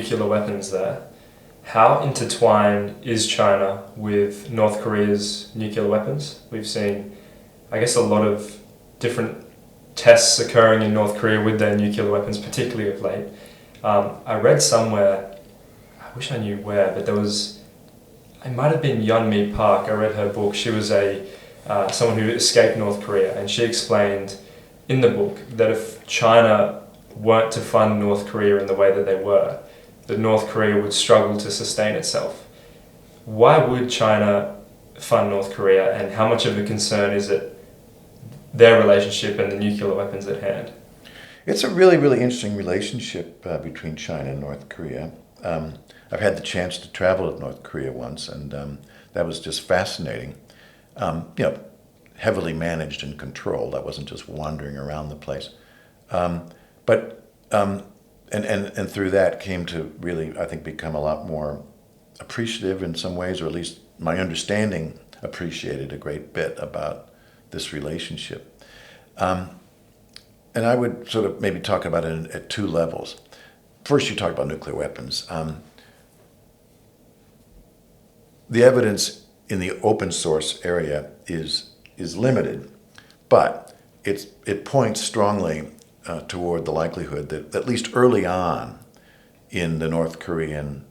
nuclear weapons there. How intertwined is China with North Korea's nuclear weapons? We've seen, I guess, a lot of different tests occurring in North Korea with their nuclear weapons, particularly of late. I read somewhere, I wish I knew where, but it might have been Yeonmi Park. I read her book. She was someone who escaped North Korea, and she explained in the book that if China weren't to fund North Korea in the way that they were, that North Korea would struggle to sustain itself. Why would China fund North Korea, and how much of a concern is it their relationship and the nuclear weapons at hand? It's a really, really interesting relationship between China and North Korea. I've had the chance to travel to North Korea once, and that was just fascinating. Heavily managed and controlled. I wasn't just wandering around the place. And through that came to really, I think, become a lot more appreciative in some ways, or at least my understanding appreciated a great bit about this relationship. And I would sort of maybe talk about it at two levels. First, you talk about nuclear weapons. The evidence in the open source area is limited, but it points strongly toward the likelihood that at least early on in the North Korean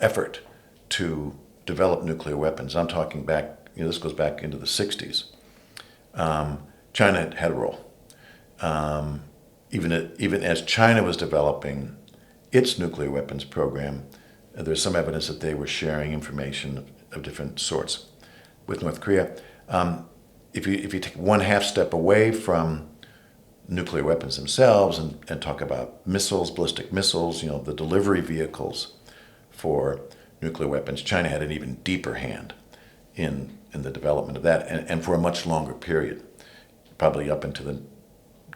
effort to develop nuclear weapons, I'm talking back, this goes back into the 60s, China had a role. Even as China was developing its nuclear weapons program, there's some evidence that they were sharing information of different sorts with North Korea. If you take one half step away from nuclear weapons themselves and talk about missiles, ballistic missiles, the delivery vehicles for nuclear weapons, China had an even deeper hand in the development of that, and for a much longer period, probably up into the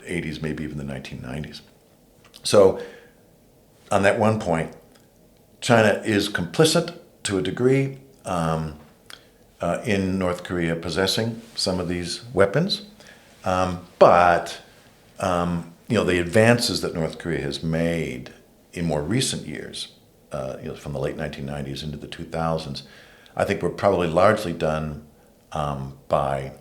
80s, maybe even the 1990s. So on that one point, China is complicit to a degree in North Korea possessing some of these weapons, but the advances that North Korea has made in more recent years, from the late 1990s into the 2000s, I think were probably largely done by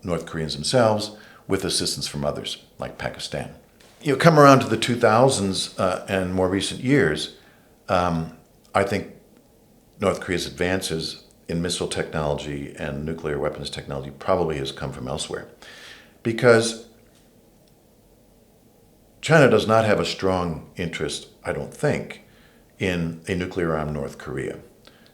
North Koreans themselves with assistance from others, like Pakistan. Come around to the 2000s and more recent years, I think North Korea's advances in missile technology and nuclear weapons technology probably has come from elsewhere, because China does not have a strong interest, I don't think, in a nuclear-armed North Korea.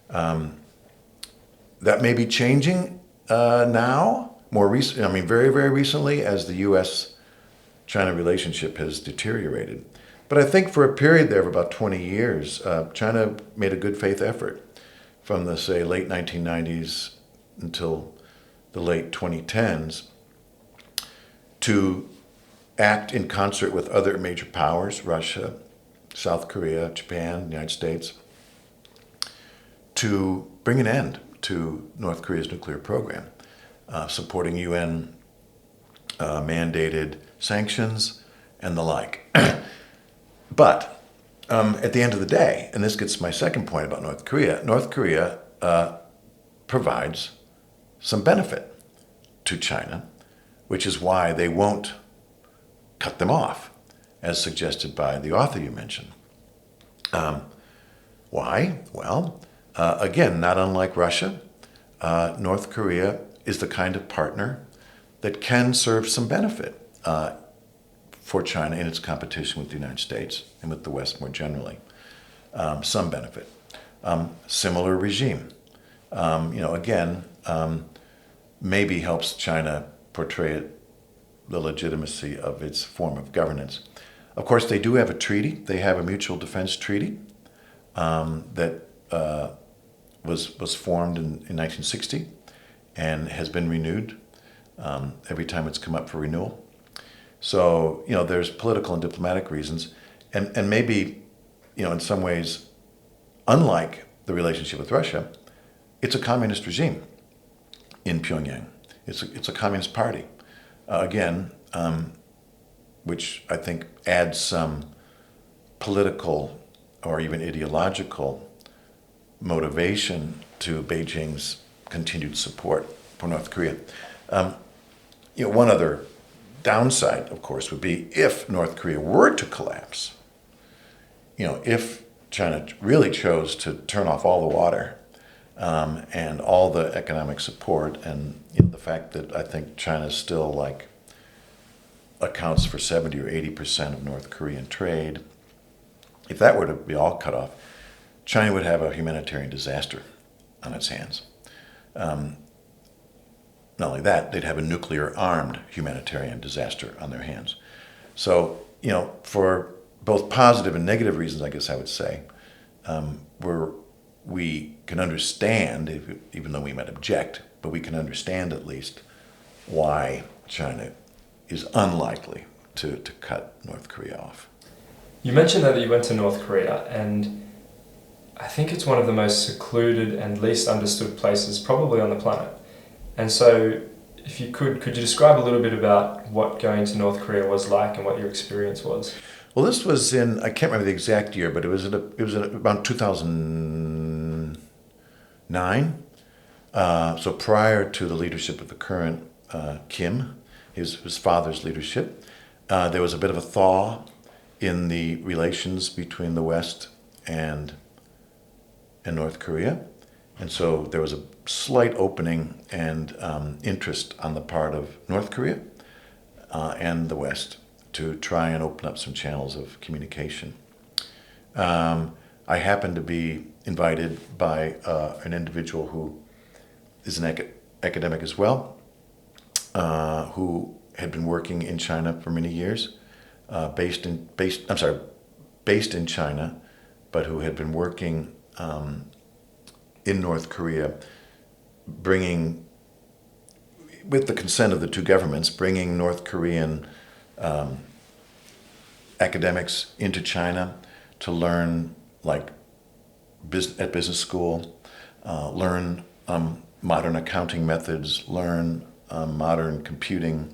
That may be changing now, very, very recently, as the U.S.-China relationship has deteriorated. But I think for a period there of about 20 years, China made a good faith effort from the, say, late 1990s until the late 2010s to act in concert with other major powers, Russia, South Korea, Japan, the United States, to bring an end to North Korea's nuclear program, supporting UN mandated sanctions and the like. But at the end of the day, and this gets to my second point about North Korea provides some benefit to China, which is why they won't cut them off, as suggested by the author you mentioned. Why? Well, again, not unlike Russia, North Korea is the kind of partner that can serve some benefit for China in its competition with the United States and with the West more generally. Some benefit. Similar regime. Maybe helps China portray the legitimacy of its form of governance. Of course, they do have a treaty. They have a mutual defense treaty that was formed in 1960 and has been renewed every time it's come up for renewal. So, there's political and diplomatic reasons, and maybe, in some ways, unlike the relationship with Russia, it's a communist regime in Pyongyang. It's a communist party, which I think adds some political or even ideological motivation to Beijing's continued support for North Korea. One other downside, of course, would be if North Korea were to collapse. If China really chose to turn off all the water and all the economic support, and the fact that I think China still accounts for 70 or 80% of North Korean trade. If that were to be all cut off, China would have a humanitarian disaster on its hands. Not only that, they'd have a nuclear-armed humanitarian disaster on their hands. So, for both positive and negative reasons, I guess I would say, we can understand, even though we might object, but we can understand at least why China is unlikely to cut North Korea off. You mentioned that you went to North Korea, and I think it's one of the most secluded and least understood places probably on the planet. And so, if you could you describe a little bit about what going to North Korea was like and what your experience was? Well, this was in, I can't remember the exact year, but it was about 2009. So prior to the leadership of the current Kim, his father's leadership, there was a bit of a thaw in the relations between the West and North Korea. And so there was a slight opening and interest on the part of North Korea and the West to try and open up some channels of communication. I happened to be invited by an individual who is an academic as well, who had been working in China for many years, based in China, but who had been working in North Korea, bringing, with the consent of the two governments, bringing North Korean academics into China to learn, at business school, learn modern accounting methods, learn modern computing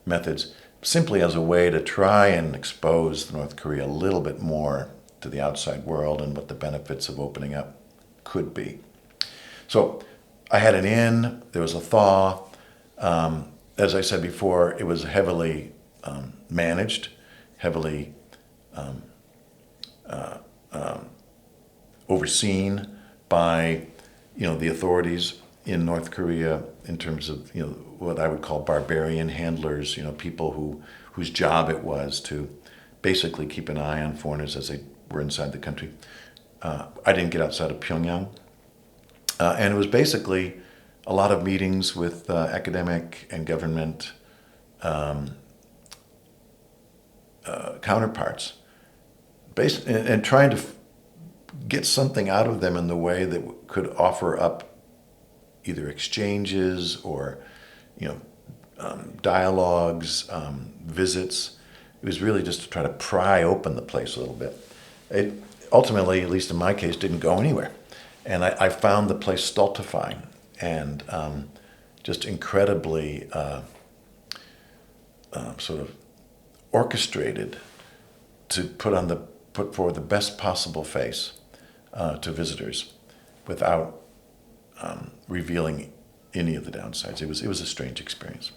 methods, simply as a way to try and expose North Korea a little bit more to the outside world and what the benefits of opening up could be. So I had an in, there was a thaw. As I said before, it was heavily managed, heavily overseen by the authorities in North Korea in terms of what I would call barbarian handlers, people whose job it was to basically keep an eye on foreigners as they were inside the country. I didn't get outside of Pyongyang. And it was basically a lot of meetings with academic and government counterparts, and trying to get something out of them in the way that could offer up either exchanges or dialogues, visits. It was really just to try to pry open the place a little bit. It ultimately, at least in my case, didn't go anywhere. And I found the place stultifying and just incredibly sort of orchestrated to put forward the best possible face to visitors without revealing any of the downsides. It was a strange experience.